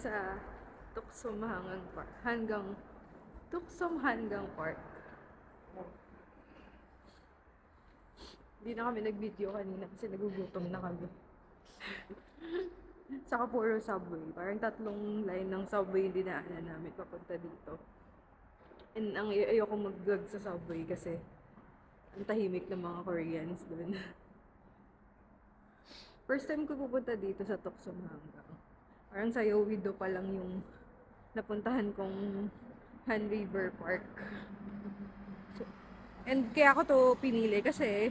sa Tuksum Hanggang Park. Hindi na kami nag-video kanina kasi nagugutom na kami. Saka puro subway. Parang 3 line ng subway yung dinaanan namin papunta dito. And ayoko mag-vlog sa subway kasi ang tahimik ng mga Koreans dun. First time ko pupunta dito sa Tuksum Hanggang. Parang sa Yeouido pa lang yung napuntahan kong Han River Park. So, and kaya ako to pinili kasi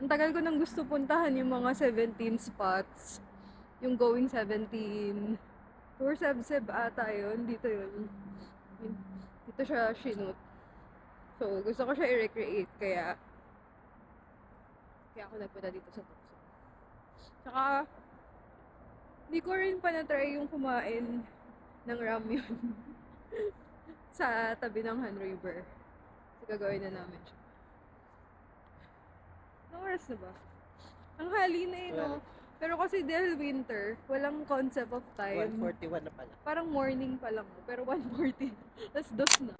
ang tagal ko nang gusto puntahan yung mga 17 spots. Yung Going 17. Tour Sebseb ata yun. Dito yun. Dito siya shoot. So, gusto ko siya i-recreate. Kaya ako nagpunta dito sa Tuksum. Tsaka, hindi ko rin pa na-try yung kumain ng ramyun sa tabi ng Han River. So, gagawin na namin siya. Anong oras na ba? Ang hali na eh, no? Pero kasi dahil winter, walang concept of time. 1:41 na pala. Parang morning pa lang. Pero 1:40. Tapos dos na.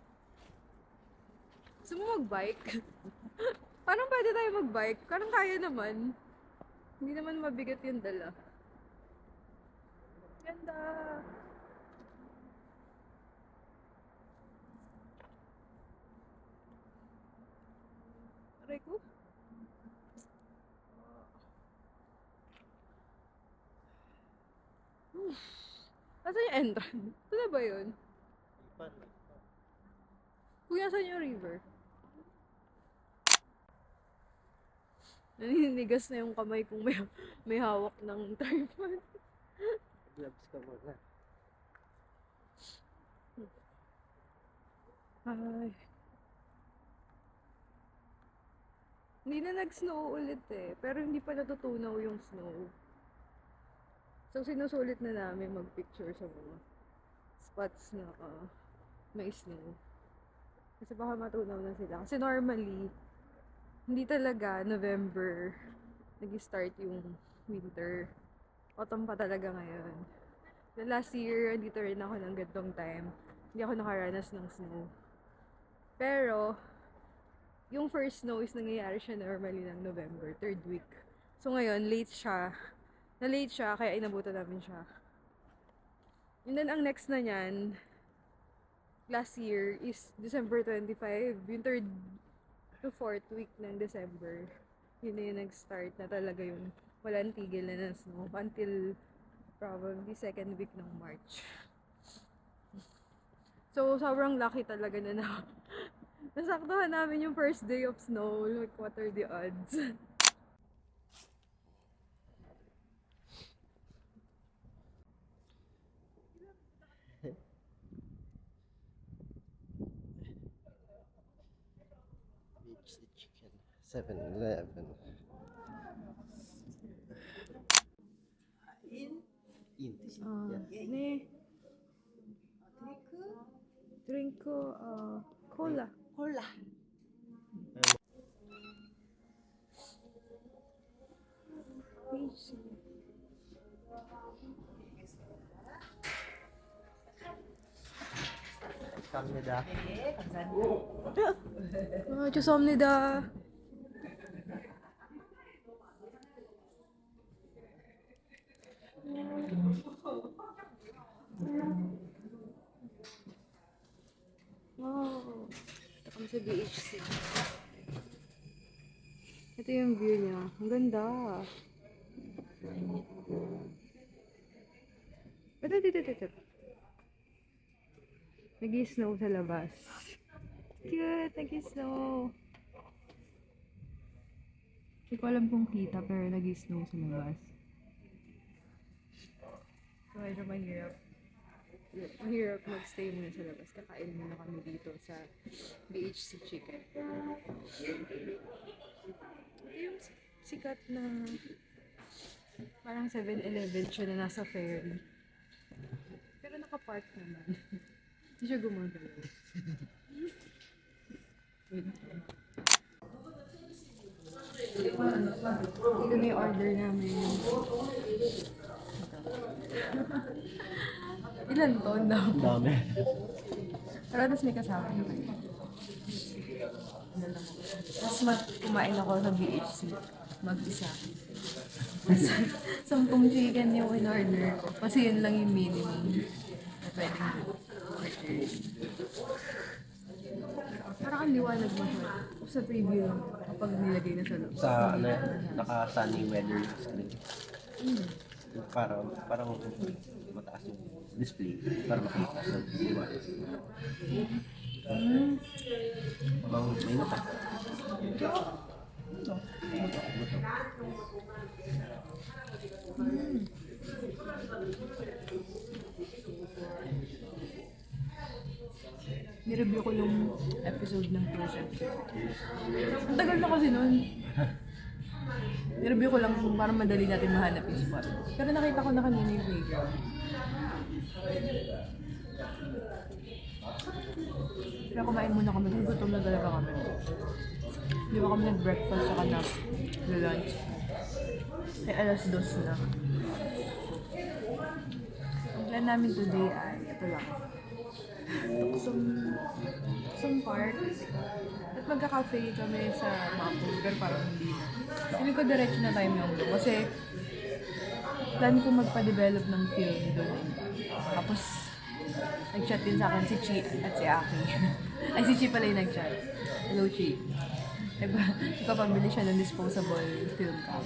Gusto mo mag-bike? Parang pwede tayo mag-bike. Parang kaya naman. Hindi naman mabigat yung dala. Ganda! Aray ko. Asan yung entrance? Ito na ba yun? Kuya, saan yung river? Naninigas na yung kamay kung may hawak ng tripod. Gloves ka muna. Ay. Hindi na nag-snow ulit eh. Pero hindi pa natutunaw yung snow. So, sinusulit na namin mag-picture sa mga spots na may snow. Kasi baka matunaw na sila. Kasi normally, hindi talaga November nag-start yung winter. Autumn pa talaga ngayon. Last year, dito rin ako ng gantong time. Hindi ako nakaranas ng snow. Pero, yung first snow is nangyayari siya normally ng November, 3rd week. So ngayon, late siya. Na-late siya, kaya inabutan namin siya. And then, ang next na niyan, last year, is December 25. Yung 3rd to 4th week ng December. Yun na yung nag-start na talaga yung walang tigil na ng snow. Until probably 2nd week ng March. So, sobrang lucky talaga na nasaktuhan namin yung first day of snow. Like, what are the odds? Beach the chicken. 7-Eleven. In. Ne. Drink ko, cola. Cola. 감사합니다. 죄송합니다. Wow. Ito kami sa BHC. Ito yung view niya. Ang ganda. Ito. Nag-i-snow sa labas. Cute! Nag-i-snow. Hindi ko alam kung kita pero nag-i-snow sa labas. So, medyo mahirap. Mahirap mag-stay muna sa labas. Kakain muna kami dito sa BHC Chicken. Ito yung sikat na parang 7-Eleven siya na nasa ferry. Pero nakapark naman. Hindi siya gumagalaw. Ito na yung order namin. Ilan to? Ang dami. Ang dami. Pero tapos may kasama naman. Tapos kumain ako sa BHC. Mag-isa. Tapos 10 chicken yung in-order ko. Kasi yun lang yung minimum na pwedeng order. Parang ang liwanag mo siya. Sa preview lang. Kapag nilagay na sa loob. Sa ano, naka-sunny weather screen. Parang mataas yung display para makita sa liwanag. May nota. Ito. Nireview ko yung episode ng first episode. Ang tagal na kasi nun. Nireview ko lang para madali natin mahanap yung spot. Pero nakita ko na kanina yung playground. Pero kumain muna kami. Gutom na talaga kami. Hindi ba kami nag-breakfast saka na-lunch. Ay, alas 2 na. Ang plan namin today ay ito lang. Tuksong Park. At magka-cafe kami sa Mapo. Pero parang hindi na. Hindi ko diretso na tayo yung doon. Kasi plan ko magpa-develop ng film doon. Tapos nag-chat din sa akin si Chi at si Aki. Ay, si Chi pala yung nag-chat. Hello, Chi. Ipapabili siya ng disposable film cam.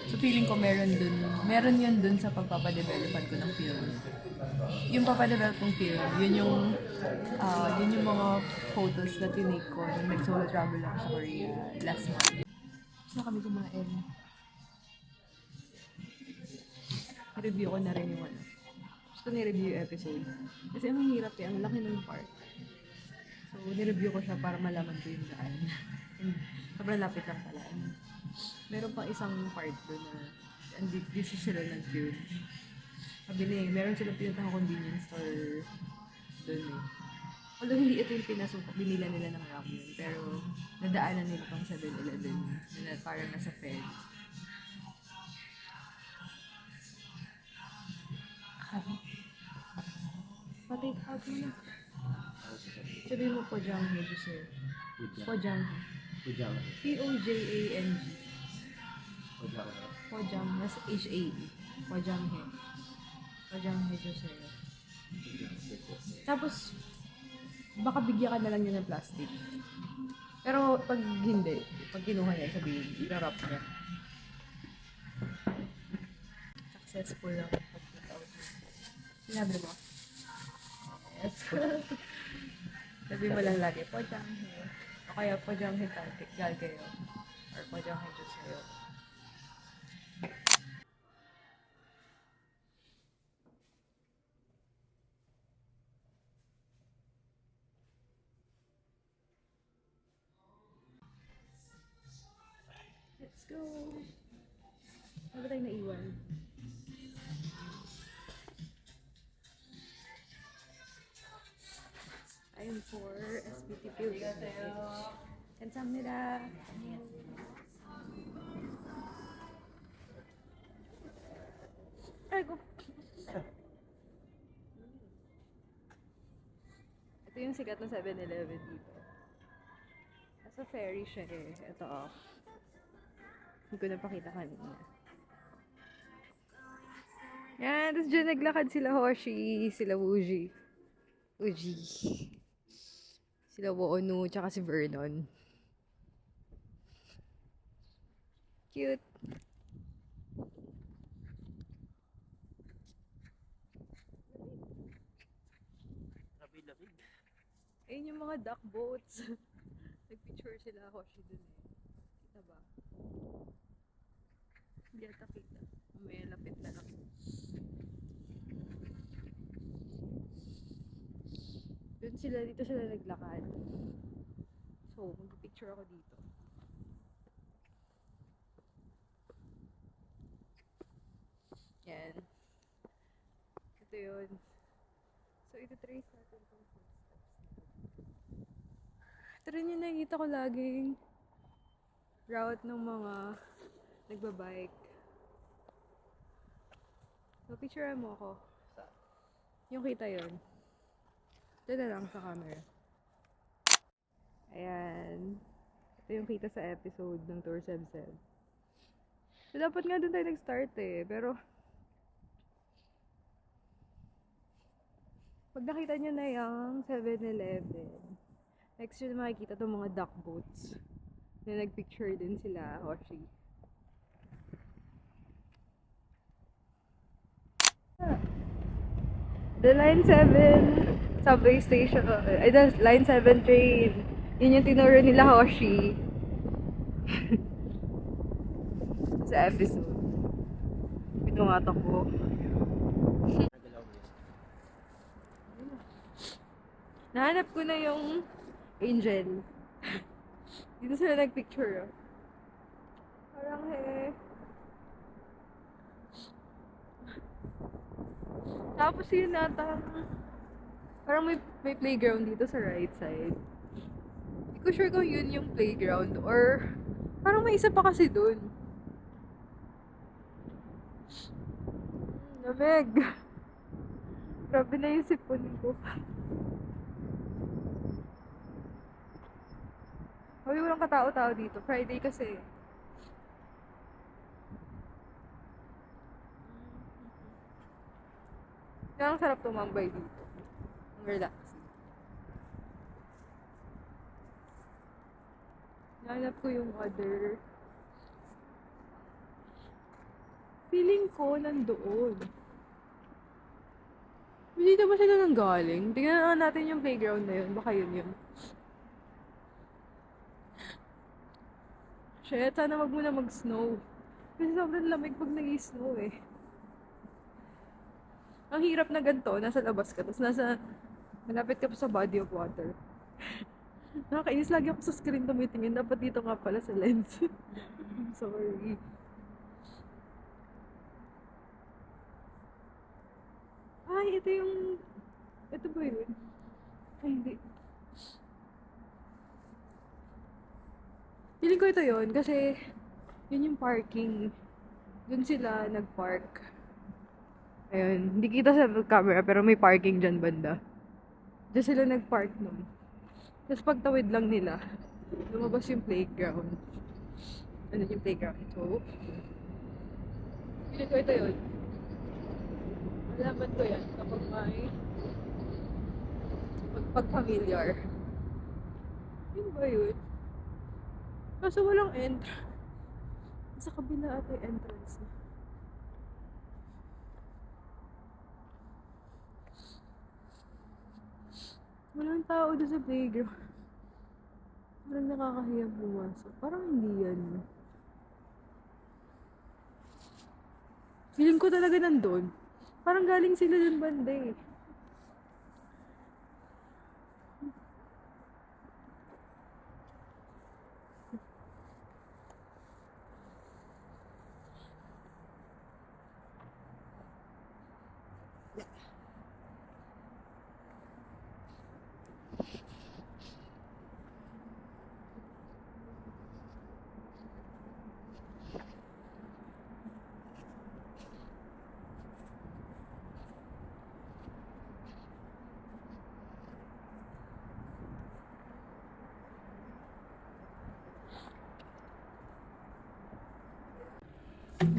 So, feeling ko meron yun dun sa pagpapadevelopan ko ng film. Yung papadevelop ng film, yun yung mga photos na tinake ko nung nag-solo travel ako sa Korea last month. Gusto na kami kumain. Review ko na rin yung ano. Gusto ni-review yung episode. Kasi ang hirap ang laki ng part. So, ni-review ko siya para malaman ko yung daan. Sobrang lapit lang pala. Meron pang isang part doon na dito sila nag-film. Sabi niya, meron silang pinatang convenience store doon eh. Although hindi ito yung pinasok, binila nila ng ramen. Pero nadaanan nila pang 7-Eleven na parang nasa Fed. Pa-take out mo na. Sabi mo po Jang He, sir. Po Jang He. P-O-J-A-N-G. Pojang, that's H-A-E. Pojang He. Pojang He, sir. Tapos, baka bigyan ka na lang yun ng plastic. Pero pag hindi, pag kinuha niya, sabihin, i-wrap niya. Successful lang pag-take out mo. Sinabi mo? Yes. Sabi mo lang lagi, Pojang He. O kaya Pojang He gal kayo. Or Pojang He Diyos kayo. Let's go! Ano ba tayo naiwan? I'm for SPT pilgrimage. 감사합니다. Aray ko. Ito yung sikat ng 7-Eleven dito. Nasa ferry siya eh. Ito oh. Hindi ko napakita kanina. Yan, tapos dyan naglakad sila Hoshi, sila Wuji. Sila Woonu, tsaka si Vernon. Cute. Ayun yung mga duck boats. Nagpicture sila Hoshi dun eh. Kita ba? Hindi ata kita. May lapit na lang. Dito sila naglakad. So, mag-picture ako dito. Yan. Ito yun. So, ito-trace natin itong footsteps. Ito rin yung nakikita ko laging route ng mga nagbabike. So, picture mo ako. Yung kita yun. Ito na lang sa camera. Ayan. Ito yung kita sa episode ng Tour Sebseb. So, dapat nga doon tayo nag-start eh. Pero, pag nakita nyo na yung 7-Eleven, next yun makikita itong mga duck boats na nagpicture din sila, Hoshi. The Line 7 subway station, ay, the Line 7 train. Yun yung tinuro nila, Hoshi. Sa episode. Pinungatak ko. Nahanap ko na yung Angel. Dito sila nagpicture. Parang Tapos yun nata. Parang may playground dito sa right side. Hindi ko sure kung yun yung playground or parang may isa pa kasi dun. Lamig. Grabe na yung sipon ko. Hoy, walang katao-tao dito. Friday kasi. Kaya ang sarap tumambay dito. Ang relaxing. Nahanap ko yung other. Feeling ko nandoon. Hindi naman sila nang galing. Tingnan nga natin yung playground na yun. Baka yun yun. Shit, sana wag muna mag-snow. Kasi sobrang lamig pag nag-snow eh. Ang hirap na ganito, nasa labas ka, tapos malapit ka pa sa body of water. Nakakainis lagi ako sa screen tumitingin. Dapat dito nga pala sa lens. I'm sorry. Ay, ito yung... Ito ba yun? Ay, hindi. Feeling ko ito yun kasi yun yung parking. Doon sila nag-park. Ayun, hindi kita sa camera pero may parking dyan banda. Diyan sila nag-park nun. Tapos pagtawid lang nila, lumabas yung playground. Ano yung playground? So, feeling ko ito yun. Malaman ko yan kapag may pag-familiar. Yun ba yun? Kaso walang entrance. Sa kabila ata yung entrance na. Walang tao doon sa playground. Parang nakakahiya pumasok. Parang hindi yan. Feeling ko talaga nandun. Parang galing sila dun banda eh.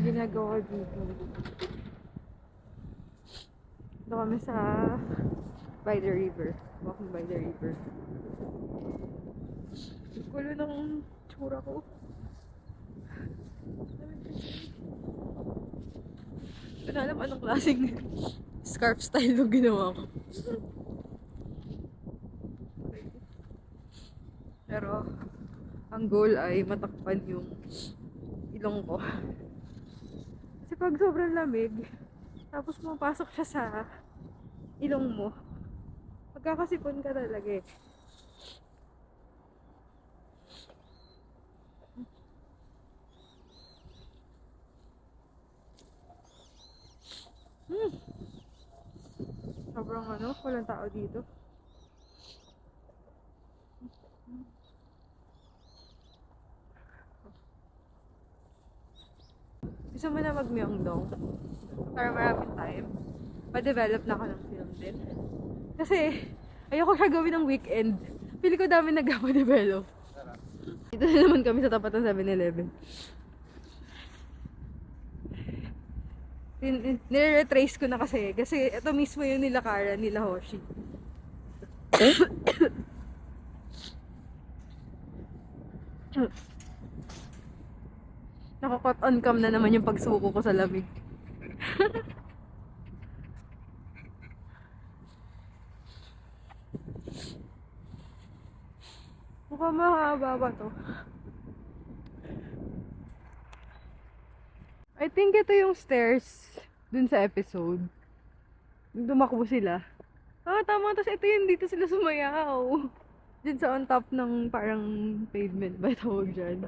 Ginagawa dito. Ito kami sa by the river. Walking by the river. Gulo ng tsura ko. Hindi na alam anong klaseng scarf style yung ginawa ko. Pero, ang goal ay matakpan yung ilong ko. Kasi pag sobrang lamig, tapos pumapasok siya sa ilong mo, magkakasipon ka talaga eh. Sobrang walang tao dito. Gusto mo na mag-Myeongdong para maraming time. pa-develop na ako ng film din. Kasi, ayoko siya gawin ng weekend. Pili ko dami nagpa-develop. Dito na naman kami sa tapat ng 7-Eleven. Nire-retrace ko na kasi. Kasi ito mismo yung nilakaran nila Hoshi. Naka-caught on cam na naman yung pagsuko ko sa lamig. Mukhang mahaba ba to? I think ito yung stairs dun sa episode. Yung tumakbo sila. Ah, tama. Tapos ito yung dito sila sumayaw. Dun sa on top ng parang pavement ba tawag dyan.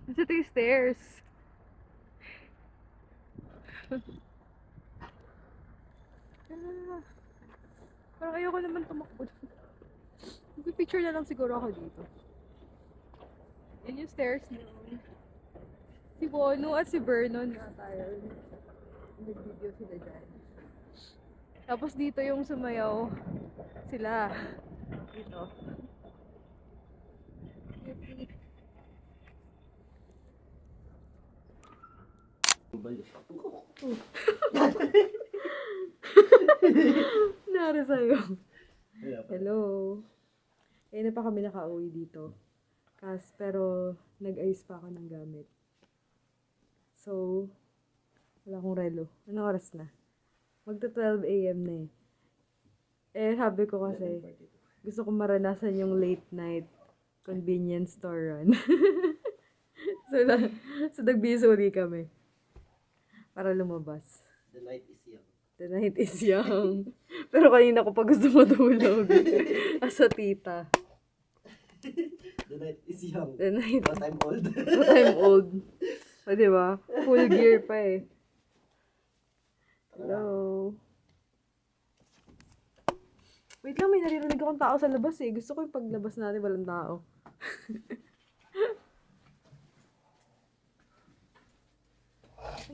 Tapos ito yung stairs. Ah, parang ayoko naman tumakbo. Mag-picture na lang siguro ako dito. Yan yung stairs na. Si Bono at si Vernon na tayo. Nag-video sila dyan. Tapos dito yung sumayaw sila. Dito. Nari sa'yo. Hello. Eh na pa kami nakauwi dito. Pero nag-ayos pa ako ng gamit. So, wala akong relo. Anong oras na? Magta 12 AM na eh. Eh, sabi ko kasi, gusto ko maranasan yung late night convenience store run. so nagbisuri kami. Para lumabas. The night is young. The night is young. Pero kanina ko pa gusto matulog. As a tita. The night is young. The night. But I'm old. But I'm old. O, diba? Full gear pa eh. Hello. Wait lang, may naririnig akong tao sa labas eh. Gusto ko yung paglabas natin walang tao.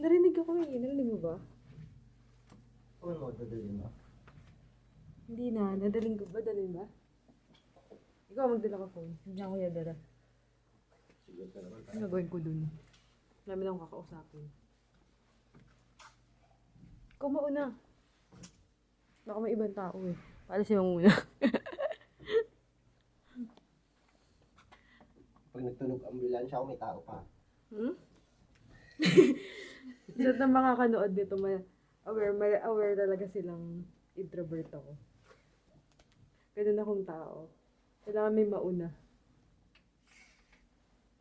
Narinig ako eh. Narinig mo ba? Ano mo, dadalhin mo? Hindi na. Nadaling ko ba? Dalhin ba? Ikaw magdala ka phone. Hindi ako yadara. Sige, pero naman Ano gawin ko dun? Namin akong kakausapin. Ikaw mauna. Baka may ibang tao eh. Paalisin mo muna. Pag nagtunog ambulansya ako, may tao pa. Hmm? Lahat ng mga kanood nito, aware talaga silang introvert ako. Ganun akong tao. Kailangan may mauna.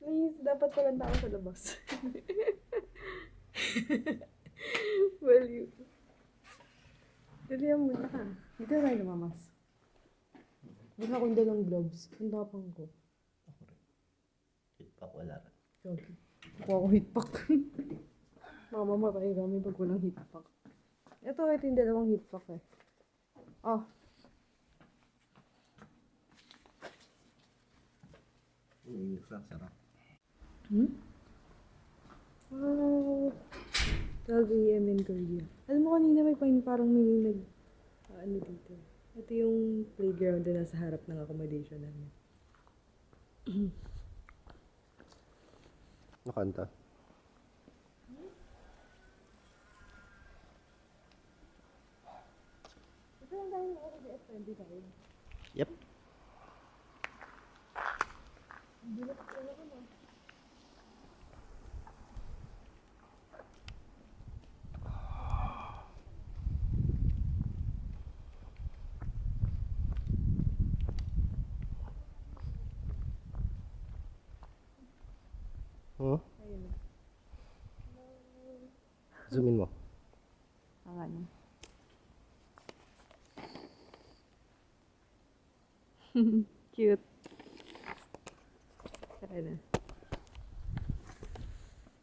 Please, dapat palang tao sa labas. Well, you... Dalihan muna ka. Hindi ka tayo lumamas. Wala akong dalang gloves. Ang tapang ko. Hit pa, wala rin. Sorry. Kuha ko hitpack. Mama, mapay kami pag walang hitpack. Ito yung dalawang hitpack eh. Oh. Sarap. Wow. 12 AM in Korea. Alam mo kanina parang may ano dito. Ito yung playground na nasa harap ng accommodation namin. Nakanta? Ito lang tayo already at 25. Yep. Bilat ko na ko na. Hmm? Ayun. Zoom in mo. Ang ano. Cute. Tara na.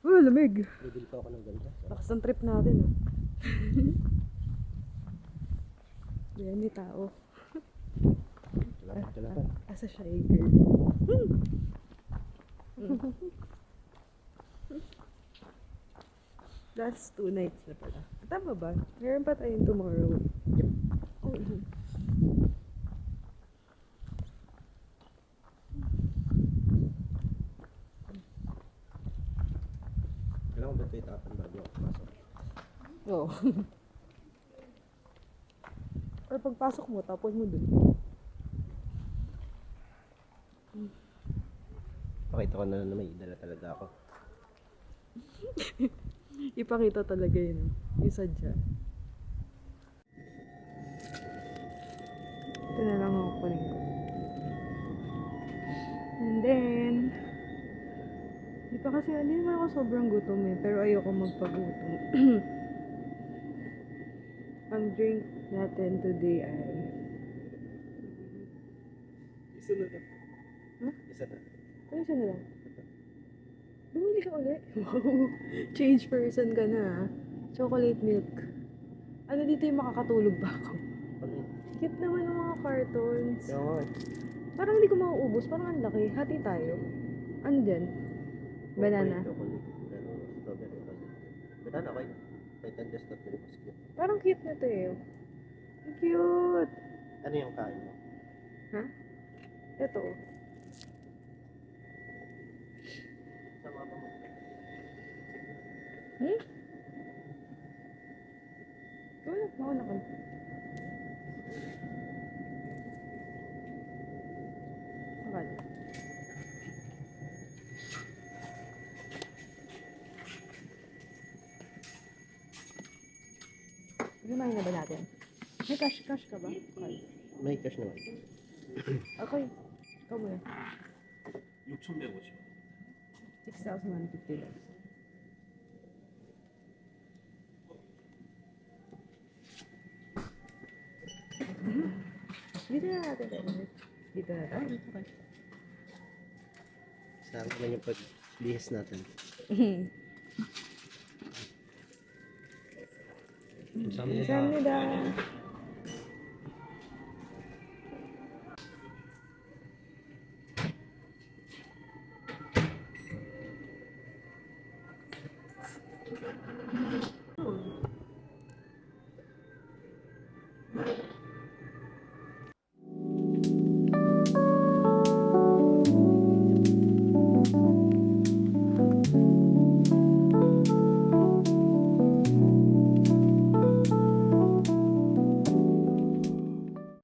Oh, lamig. Bibili pa ako ng ganda. Lakas ng trip natin, ah. Yan, may tao. Kailangan. As a shy girl. Plus 2 nights na pala. Tama ba? Meron pa tayong tomorrow. Yep. Oo. Kailangan ba ito itapon bago ako pasok? Oo. Or pagpasok mo, tapon mo dun. Pakita ko na may dala talaga ako. Ipakita talaga yun. Yung sadya. Ito na lang ako kunin ko. And then, di pa kasi, hindi naman ako sobrang gutom eh. Pero ayoko magpagutom. Ang drink natin today ay... Isa na lang. Huh? Isa na. Ano siya na lang? Bumili ka ulit? Wow! Change person ka na ah. Chocolate milk. Ano dito yung makakatulog ba ako? Ano yun? Cute naman ng mga cartons. Kaya nga eh. Parang hindi ko mauubos. Parang ang laki. Hati tayo. Ano dyan? Banana. Chocolate. Pero strawberry pa. Banana okay. Kahit ang just not very cute. Parang cute na to eh. Ang cute! Ano yung kain mo? Ha? Ito. Sama pa mo. Hmm? Wala. Mauna ka. Akala. Lumayan na ba natin? May cash ka ba? Okay. May cash naman. Okay. Ikaw muna. 6,150원. 6,150 lang. Dito na natin tayo. Dito na tayo. Okay. Saan naman yung paglihis natin? Kamsahamnida.